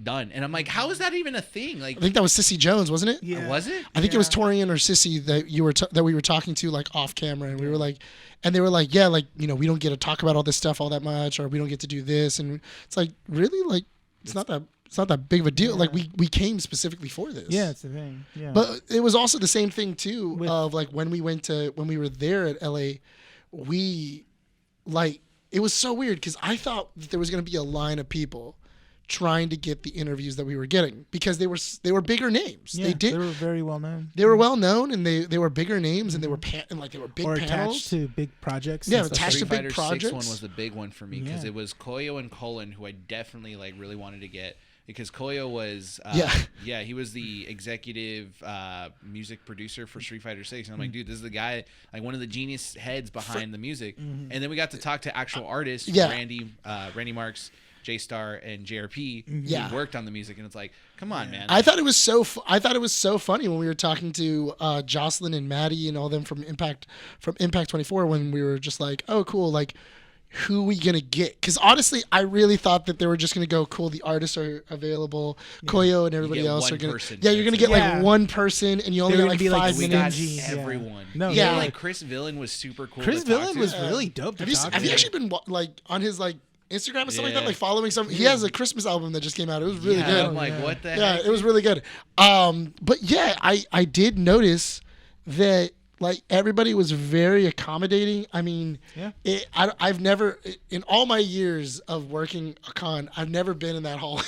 done. And I'm like, how is that even a thing? Like, I think that was Sissy Jones, wasn't it? Yeah. was it? I think it was Torian or Sissy that that we were talking to like off camera, and we were like, and they were like, yeah, like, you know, we don't get to talk about all this stuff all that much, or we don't get to do this, and it's like, really, like, it's not that big of a deal. Like we came specifically for this. Yeah, it's the thing. Yeah. But it was also the same thing too of like when we were there at LA, we like, it was so weird because I thought that there was going to be a line of people trying to get the interviews that we were getting because they were bigger names. Yeah, they were very well known. They were well known, and they were bigger names, and they were they were big or panels. attached to big projects. Yeah, and stuff attached like to Street big Fighter 6 projects. one was the big one for me because Yeah. it was Koyo and Colin, who I definitely like really wanted to get, because Koyo was he was the executive music producer for Street Fighter 6, and I'm like, dude, this is the guy, like one of the genius heads behind the music. And then we got to talk to actual artists, Randy Marks, J-Star, and JRP, who worked on the music, and it's like, come on, man. I thought it was so funny when we were talking to Jocelyn and Maddie and all them from Impact 24 when we were just like, oh, cool, like, who we gonna get? Because honestly, I really thought that they were just gonna go, cool, the artists are available, Koyo and everybody get else one are gonna. person. Yeah, you're gonna get like one person, and you only They got would like be, like, 5 we minutes. got Yeah. everyone. No, Yeah. Like Chris Villain was super cool. Chris to talk Villain to. was really dope to talk Have you to. actually been like on his like Instagram and stuff like that, Yeah. like following some? He has a Christmas album that just came out. It was really good. I'm like, what the Yeah, heck? it was really good. But yeah, I did notice that like everybody was very accommodating. I mean, I've never, in all my years of working a con, I've never been in that hall.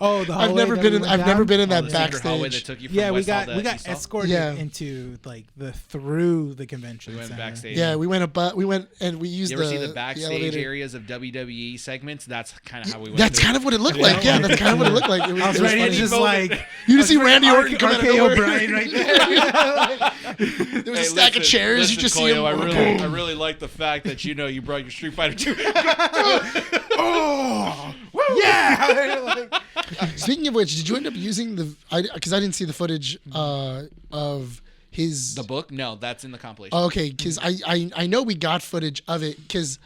Oh, the I've hallway never that been we in. went I've never down? been in The that secret hallway that backstage. took you from Yeah, we West Hall got to East Hall? escorted Yeah. into like through the convention We went center. backstage. Yeah, we went and we used You ever the see the backstage elevator. areas of WWE segments? That's kind of how we went. That's through. kind of what it looked like. Yeah, that's kind of what it looked like. It was, I was it was ready to funny. just moment. like You just see Randy Orton come out of RKO nowhere. Bryan right there. There was a stack of chairs. You just see him. I really like the fact that you brought your Street Fighter 2. Oh, yeah. Speaking of which, did you end up using the? Because I didn't see the footage of his. The book? No, that's in the compilation. Okay, because I know we got footage of it because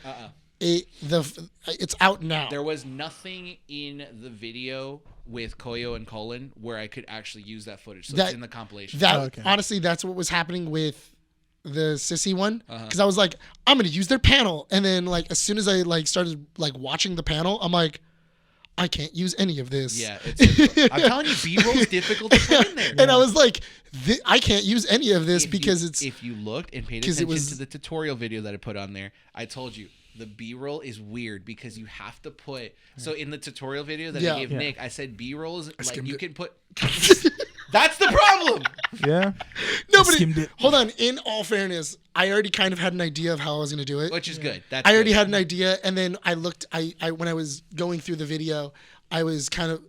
it's out now. There was nothing in the video with Koyo and Colin where I could actually use that footage. So it's in the compilation. Honestly, that's what was happening with the Sissy one, because I was like, I'm gonna use their panel, and then like as soon as I like started like watching the panel, I'm like, I can't use any of this. Yeah, I'm telling you, B-roll is difficult to put in there. And I was like, I can't use any of this because if you looked and paid 'cause it attention was- to the tutorial video that I put on there, I told you the B-roll is weird because you have to put. So in the tutorial video that I gave Nick, I said B-roll is like you can put. That's the problem. Yeah. Nobody. Hold on. In all fairness, I already kind of had an idea of how I was going to do it. Which is good. That's I already good. had an idea, and then I looked. I when I was going through the video, I was kind of.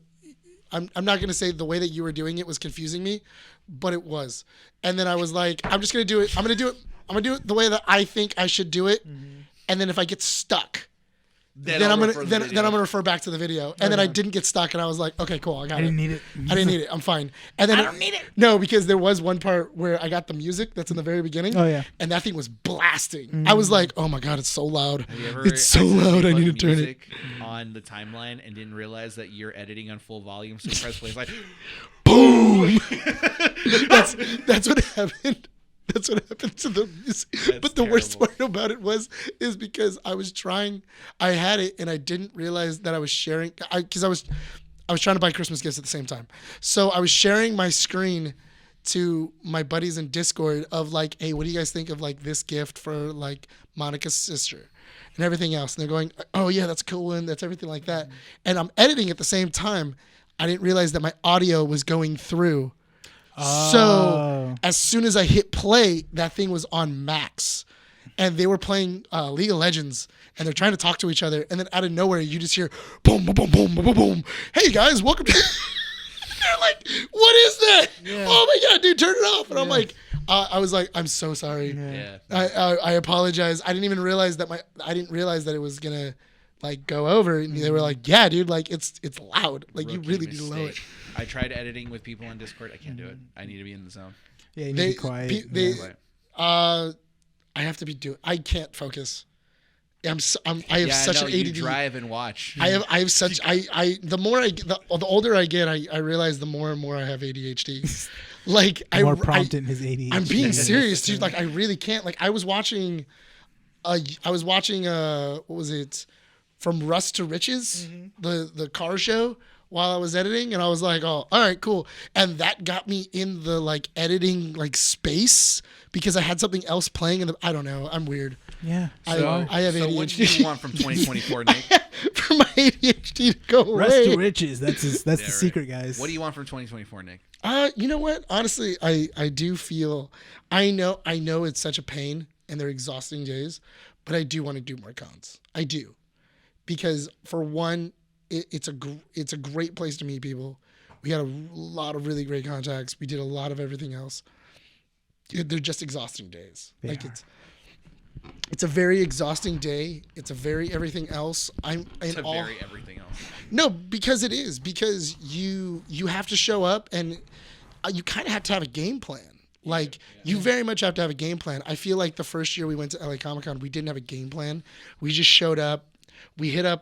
I'm not going to say the way that you were doing it was confusing me, but it was. And then I was like, I'm just going to do it. I'm going to do it. I'm going to do it the way that I think I should do it. And then if I get stuck, then I'm gonna refer back to the video. And then I didn't get stuck, and I was like, okay, cool, I got it. I didn't need it. I didn't need it. I'm fine. And then I don't need it. No, because there was one part where I got the music that's in the very beginning. Oh, yeah. And that thing was blasting. I was like, oh my god, it's so loud. Have you ever It's so loud. I need to turn it. music on the timeline and didn't realize that you're editing on full volume, so you press play. It's like, Boom. that's what happened. That's what happened to the music. But the worst terrible. part about it is because I had it and I didn't realize that I was sharing because I was trying to buy Christmas gifts at the same time. So I was sharing my screen to my buddies in Discord of like, hey, what do you guys think of like this gift for like Monica's sister and everything else? And they're going, oh yeah, that's a cool one. That's everything like that. And I'm editing at the same time. I didn't realize that my audio was going through. So as soon as I hit play, that thing was on max, and they were playing League of Legends, and they're trying to talk to each other, and then out of nowhere you just hear boom, boom, boom, boom, boom, boom, boom. Hey guys, welcome to. They're like, what is that? Yeah. Oh my god, dude, turn it off! And I'm like, I was like, I'm so sorry. yeah. I apologize. I didn't even realize that it was gonna like go over, and they were like, yeah, dude, like it's loud. Like you really need to lower it. I tried editing with people on Discord. I can't do it. I need to be in the zone. Yeah, you need to be quiet. I have to be I can't focus. I have such no, an you ADD. drive and watch. I have such the more the older I get, I realize the more and more I have ADHD. Like More prompt in his ADHD. I'm being serious, dude. Like I really can't. Like I was watching what was it? From Rust to Riches, the car show while I was editing, and I was like, oh, all right, cool. And that got me in the like editing like space because I had something else playing in the I don't know. I'm weird. Yeah. I have so ADHD. what do you want from 2024, Nick? For my ADHD to go away. Rest to riches. That's the secret, guys. What do you want from 2024, Nick? You know what? Honestly, I do feel I know it's such a pain and they're exhausting days, but I do want to do more cons. I do. Because for one, it's a great place to meet people. We had a lot of really great contacts. We did a lot of everything else. They're just exhausting days. It's a very exhausting day. It's a very everything else. Very everything else. No, because it is. Because you have to show up and you kind of have to have a game plan. Like, you very much have to have a game plan. I feel like the first year we went to LA Comic-Con, we didn't have a game plan. We just showed up. We hit them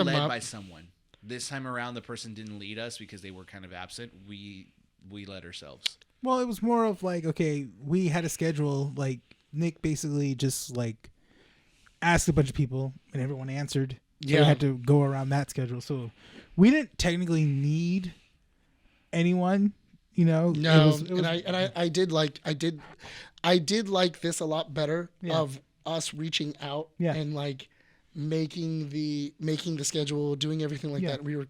led up by someone. This time around, the person didn't lead us because they were kind of absent. We led ourselves. Well, it was more of like, okay, we had a schedule. Like Nick basically just like asked a bunch of people, and everyone answered. So we had to go around that schedule. So we didn't technically need anyone. You know, no, I did like this a lot better of us reaching out and like making the schedule, doing everything like that. We were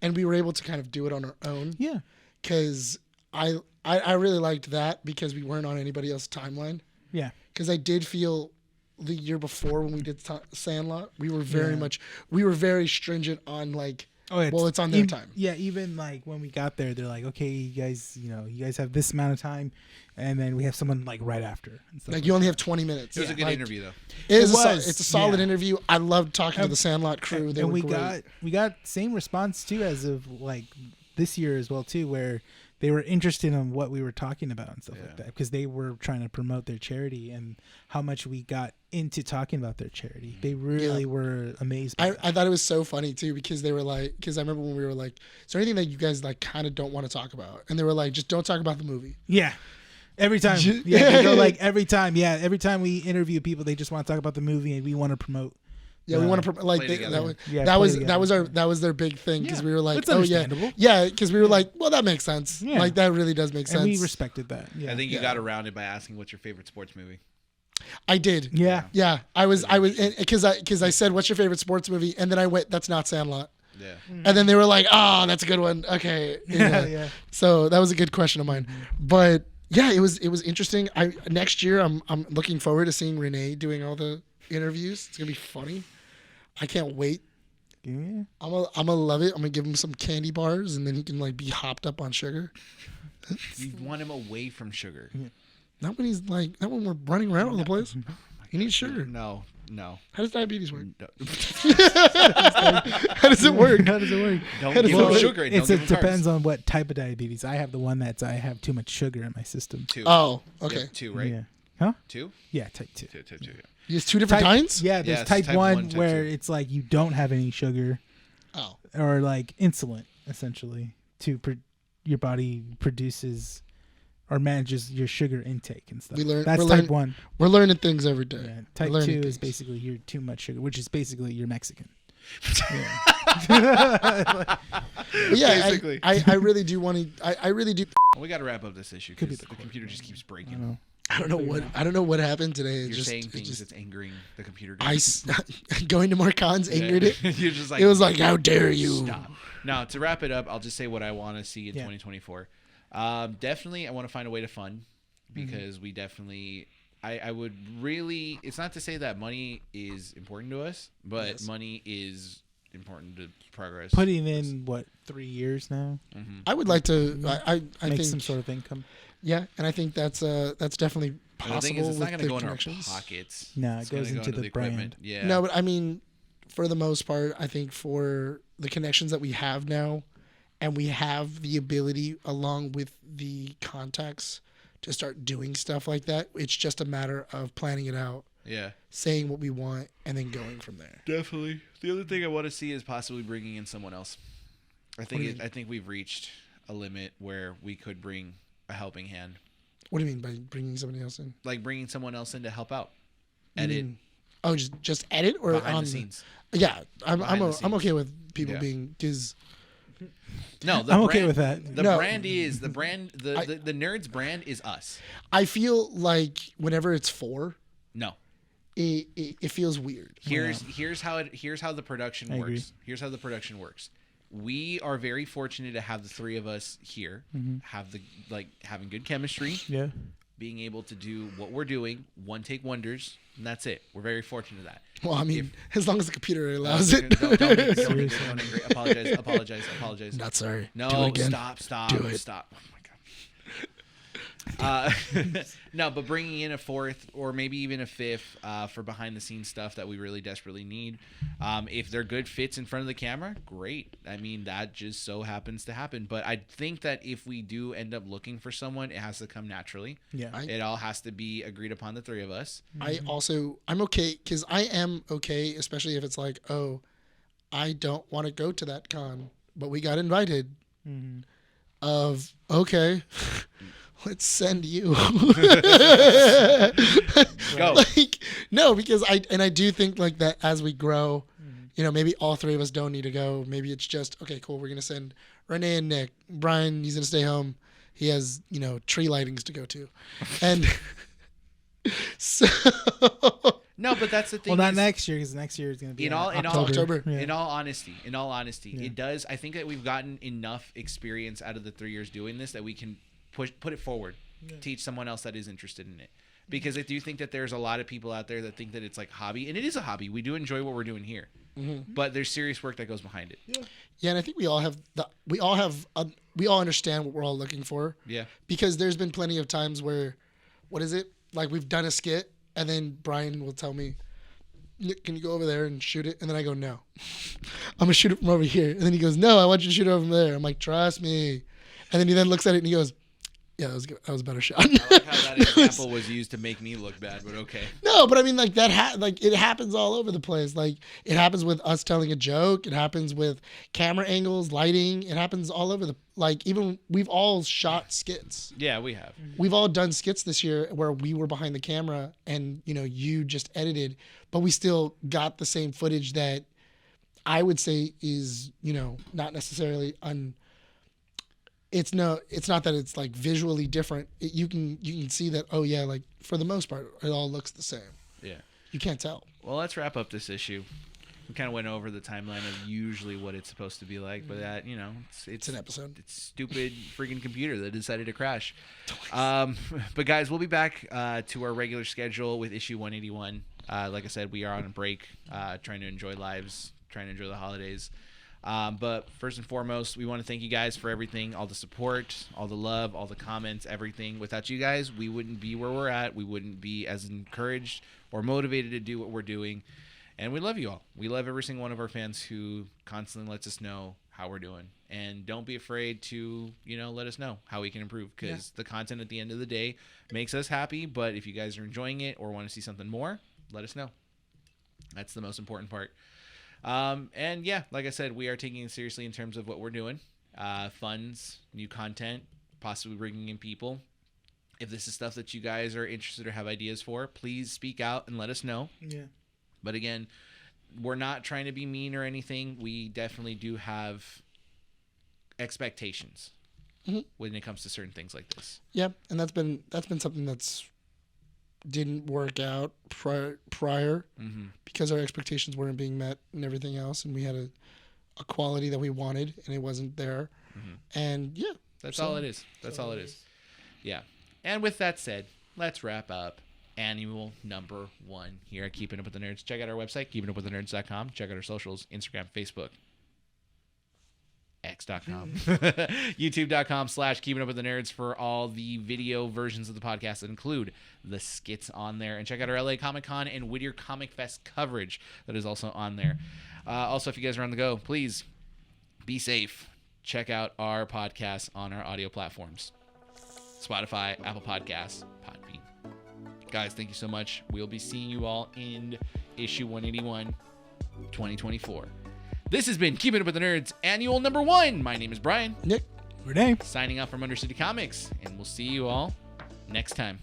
we were able to kind of do it on our own. Yeah, because I really liked that because we weren't on anybody else's timeline. Yeah, because I did feel the year before when we did Sandlot, we were very stringent on like. It's on their time. Yeah, even like when we got there, they're like, okay, you guys have this amount of time, and then we have someone like right after. Like you only have 20 minutes. It was a good interview though. It's a solid interview. I loved talking to the Sandlot crew. And we got same response too as of like this year as well too, where they were interested in what we were talking about and stuff like that because they were trying to promote their charity and how much we got into talking about their charity. They really were amazed by I thought it was so funny too because they were like, because I remember when we were like, is there anything that you guys like kind of don't want to talk about? And they were like, just don't talk about the movie. Yeah. Every time. They go like every time we interview people, they just want to talk about the movie and we want to promote. Yeah, we want to like that was their big thing because we were like, because we were like, well, that makes sense. Yeah. Like that really does make sense. And we respected that. Yeah. I think you got around it by asking what's your favorite sports movie. I did. Yeah. I was because I said, what's your favorite sports movie? And then I went, that's not Sandlot. Yeah. And then they were like, oh, that's a good one. Okay. Yeah. So that was a good question of mine. But yeah, it was interesting. Next year I'm looking forward to seeing Rene doing all the interviews. It's gonna be funny. I can't wait. Yeah. I'm gonna love it. I'm gonna give him some candy bars and then he can like be hopped up on sugar. You want him away from sugar. Yeah. Not when we're running around all the place. He needs sugar. No. How does diabetes work? No. How does it work? Don't give him sugar. It depends on what type of diabetes. I have the one that's I have too much sugar in my system. 2. Oh, okay. 2, right? Yeah. Huh? 2? Yeah, type 2. 2, yeah. There's 2 different kinds? Yeah, there's type 1 where it's like you don't have any sugar. Oh. Or like insulin, essentially, your body produces or manages your sugar intake and stuff. That's type 1. We're learning things every day. Yeah, type 2 is basically you're too much sugar, which is basically you're Mexican. Basically. I really do want to. I really do. We got to wrap up this issue because the computer just keeps breaking. I don't know what happened today. You're saying things that's angering the computer. Going to more cons angered it. You're just like, it was like, how dare you? Stop. Now to wrap it up, I'll just say what I want to see in 2024. Definitely, I want to find a way to fund because we definitely. I would really. It's not to say that money is important to us, but money is important to progress. Putting in 3 years now. Mm-hmm. I would like to. I make think some sort of income. Yeah, and I think that's definitely possible. The thing is, it's not going to go in our connections. pockets. No, it goes into the brand. Equipment. Yeah. No, but I mean, for the most part, I think for the connections that we have now, and we have the ability, along with the contacts, to start doing stuff like that. It's just a matter of planning it out. Yeah. saying what we want, and then going from there. Definitely. The other thing I want to see is possibly bringing in someone else. I do you think mean? I think we've reached a limit where we could bring a helping hand, What do you mean by bringing somebody else in? like bringing someone else in to help out, You edit mean- oh, just edit or behind on the scenes. Yeah, I'm Behind the I'm scenes. okay with people Yeah. being because No, I'm okay with that. The No. brand is the nerds brand is us. I feel like whenever it's No. it feels weird. Here's how the production I works. agree. Here's how the production works. We are very fortunate to have the three of us here, have having good chemistry, Yeah. being able to do what we're doing, one take wonders, and that's it. We're very fortunate for that. Well, I mean, as long as the computer allows it. Apologize. Not sorry. No, Do it again. stop. Do it. Stop. Oh my god. No, but bringing in a fourth or maybe even a fifth for behind the scenes stuff that we really desperately need. If they're good fits in front of the camera, great. I mean, that just so happens to happen. But I think that if we do end up looking for someone, it has to come naturally. Yeah. It all has to be agreed upon the three of us. I'm okay because I am okay, especially if it's like, oh, I don't want to go to that con, but we got invited. Of okay, let's send you. Go. Like, no, because I do think like that as we grow, maybe all three of us don't need to go. Maybe it's just okay, cool. We're gonna send Rene and Nick. Bryan, he's gonna stay home. He has tree lightings to go to, and so No, but that's the thing. Well, not is- next year because next year is going to be October. Yeah. In all honesty, Yeah. it does. I think that we've gotten enough experience out of the 3 years doing this that we can put it forward, teach someone else that is interested in it. Because I do think that there's a lot of people out there that think that it's like hobby, and it is a hobby. We do enjoy what we're doing here, but there's serious work that goes behind it. Yeah, and I think we all understand what we're all looking for. Yeah. Because there's been plenty of times where, what is it? Like we've done a skit, and then Bryan will tell me, "Nick, can you go over there and shoot it?" And then I go, "No, I'm gonna shoot it from over here." And then he goes, "No, I want you to shoot it over there." I'm like, "Trust me." And then he loooks at it and he goes, "Yeah, that was good. That was a better shot." I like how that example was used to make me look bad, but okay. No, but I mean, like that. It happens all over the place. Like it happens with us telling a joke. It happens with camera angles, lighting. It happens all over the. Like even we've all shot skits. Yeah, we have. We've all done skits this year where we were behind the camera and you just edited, but we still got the same footage that I would say is not necessarily It's not that it's like visually different. You can see that, oh yeah, like for the most part it all looks the same. Yeah. You can't tell. Well, let's wrap up this issue. We kind of went over the timeline of usually what it's supposed to be like, but that it's an episode. It's stupid freaking computer that decided to crash. But guys, we'll be back to our regular schedule with issue 181. Like I said, we are on a break, trying to enjoy lives, trying to enjoy the holidays. But first and foremost, we want to thank you guys for everything, all the support, all the love, all the comments, everything. Without you guys, we wouldn't be where we're at. We wouldn't be as encouraged or motivated to do what we're doing. And we love you all. We love every single one of our fans who constantly lets us know how we're doing. And don't be afraid to, let us know how we can improve, because the content at the end of the day makes us happy. But if you guys are enjoying it or want to see something more, let us know. That's the most important part. And yeah, like I said, we are taking it seriously in terms of what we're doing. Funds, new content, possibly bringing in people. If this is stuff that you guys are interested or have ideas for, please speak out and let us know. Yeah. But again, we're not trying to be mean or anything. We definitely do have expectations when it comes to certain things like this. Yeah, and that's been something that's didn't work out prior because our expectations weren't being met and everything else, and we had a quality that we wanted and it wasn't there. And yeah, that's all it is. That's all it is. Yeah. And with that said, let's wrap up annual number 1 here at Keeping Up With The Nerds. Check out our website, keepingupwiththenerds.com. Check out our socials, Instagram, Facebook, x.com, youtube.com/Keeping Up With The Nerds for all the video versions of the podcast that include the skits on there. And check out our LA Comic Con and Whittier Comic Fest coverage that is also on there. Also, if you guys are on the go, please be safe. Check out our podcasts on our audio platforms: Spotify, Apple Podcasts, Podbean. guys, thank you so much. We'll be seeing you all in issue 181, 2024. This has been Keeping Up with the Nerds, annual number 1. My name is Bryan. Nick. Rene. Signing out from Undercity Comics, and we'll see you all next time.